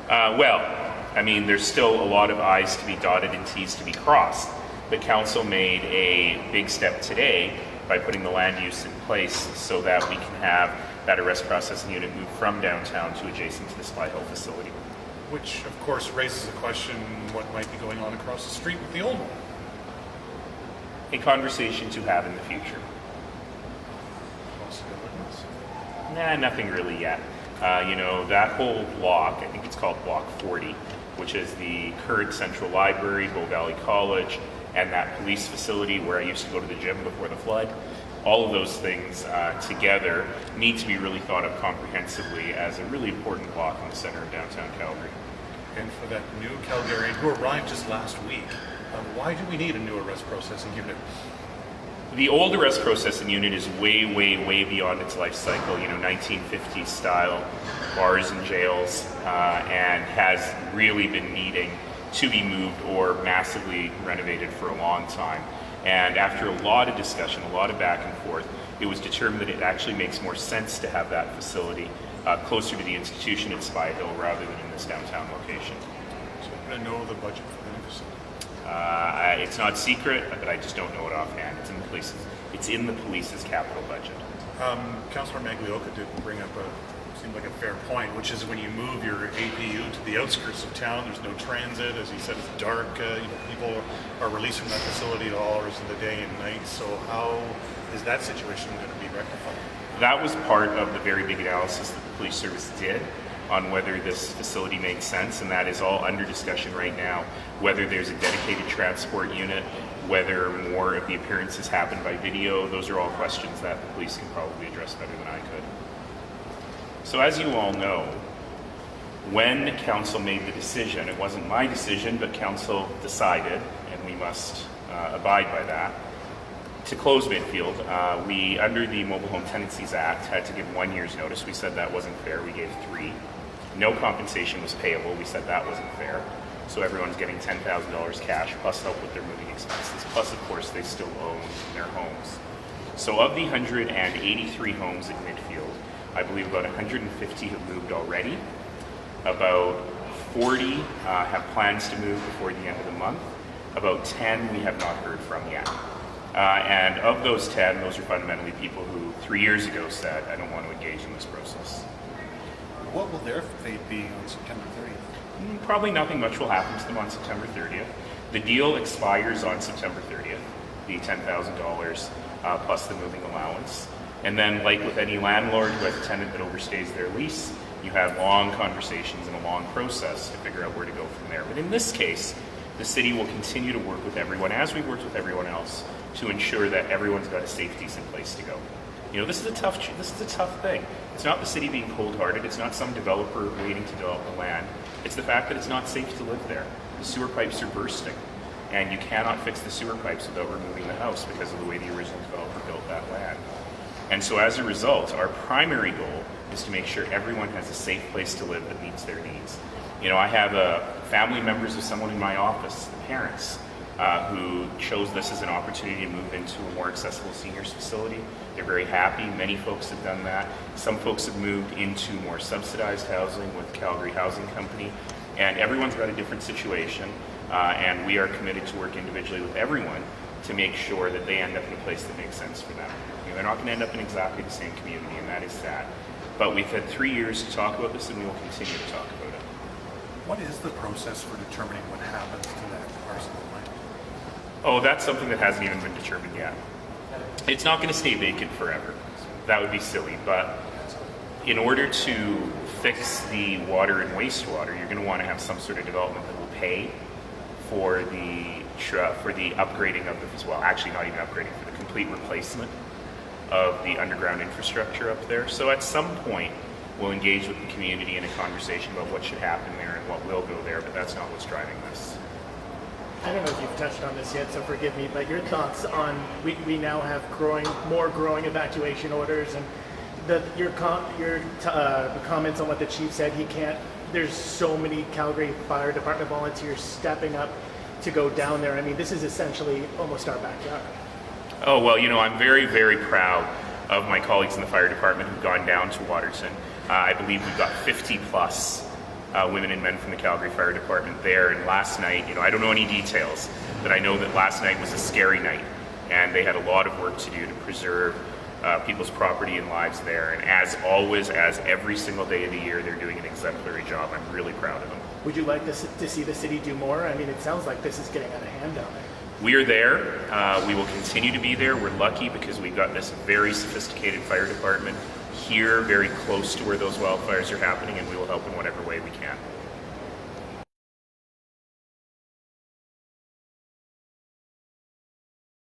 Well, I mean, there's still a lot of I's to be dotted and T's to be crossed. But council made a big step today by putting the land use in place so that we can have that arrest processing unit move from downtown to adjacent to the Spy Hill facility. Which, of course, raises a question, what might be going on across the street with the old one? A conversation to have in the future. Possibilities? Nah, nothing really yet. That whole block, I think it's called Block 40, which is the current Central Library, Bow Valley College, and that police facility where I used to go to the gym before the flood. All of those things together need to be really thought of comprehensively as a really important block in the center of downtown Calgary. And for that new Calgarian who arrived just last week, why do we need a new arrest processing unit? The old arrest processing unit is way, way, way beyond its life cycle, 1950s style bars and jails, and has really been needing to be moved or massively renovated for a long time. And after a lot of discussion, a lot of back and forth, it was determined that it actually makes more sense to have that facility closer to the institution at Spy Hill rather than in this downtown location. So I know the budget for the new facility. It's not secret, but I just don't know it offhand. It's in the police's capital budget. Councillor Maglioka did bring up seemed like a fair point, which is when you move your APU to the outskirts of town, there's no transit. As you said, it's dark. People are released from that facility at all hours of the day and night. So how is that situation going to be rectified? That was part of the very big analysis that the police service did on whether this facility made sense, and that is all under discussion right now. Whether there's a dedicated transport unit, whether more of the appearances happen by video, those are all questions that the police can probably address better than I could. So as you all know, when council made the decision, it wasn't my decision, but council decided, and we must abide by that, to close Midfield. We, under the Mobile Home Tenancies Act, had to give 1 year's notice. We said that wasn't fair. We gave 3. No compensation was payable. We said that wasn't fair. So everyone's getting $10,000 cash, plus help with their moving expenses. Plus, of course, they still own their homes. So of the 183 homes at Midfield, I believe about 150 have moved already. About 40 have plans to move before the end of the month. About 10 we have not heard from yet. And of those 10, those are fundamentally people who 3 years ago said, I don't want to engage in this process. What will their fate be on September 30th? Probably nothing much will happen to them on September 30th. The deal expires on September 30th, the $10,000 plus the moving allowance. And then, like with any landlord who has a tenant that overstays their lease, you have long conversations and a long process to figure out where to go from there. But in this case, the city will continue to work with everyone, as we've worked with everyone else, to ensure that everyone's got a safe, decent place to go. This is a tough thing. It's not the city being cold-hearted. It's not some developer waiting to develop the land. It's the fact that it's not safe to live there. The sewer pipes are bursting, and you cannot fix the sewer pipes without removing the house because of the way the original developer built that land. And so as a result, our primary goal is to make sure everyone has a safe place to live that meets their needs. I have family members of someone in my office, the parents, who chose this as an opportunity to move into a more accessible seniors facility. They're very happy. Many folks have done that. Some folks have moved into more subsidized housing with Calgary Housing Company. And everyone's got a different situation. And we are committed to work individually with everyone to make sure that they end up in a place that makes sense for them. They're not going to end up in exactly the same community, and that is sad. But we've had 3 years to talk about this, and we will continue to talk about it. What is the process for determining what happens to that parcel of land? Oh, that's something that hasn't even been determined yet. It's not going to stay vacant forever. That would be silly. But in order to fix the water and wastewater, you're going to want to have some sort of development that will pay for the upgrading of the, well, actually not even upgrading, for the complete replacement of the underground infrastructure up there. So at some point, we'll engage with the community in a conversation about what should happen there and what will go there, but that's not what's driving this. I don't know if you've touched on this yet, so forgive me, but your thoughts on, we now have more growing evacuation orders, and your comments on what the chief said, there's so many Calgary Fire Department volunteers stepping up to go down there. I mean, this is essentially almost our backyard. Oh, well, I'm very, very proud of my colleagues in the fire department who've gone down to Waterton. I believe we've got 50 plus women and men from the Calgary Fire Department there. And last night, I don't know any details, but I know that last night was a scary night, and they had a lot of work to do to preserve people's property and lives there. And as always, as every single day of the year, they're doing an exemplary job. I'm really proud of them. Would you like to see the city do more? I mean, it sounds like this is getting out of hand down there. We are there. We will continue to be there. We're lucky because we've got this very sophisticated fire department here, very close to where those wildfires are happening, and we will help in whatever way we can.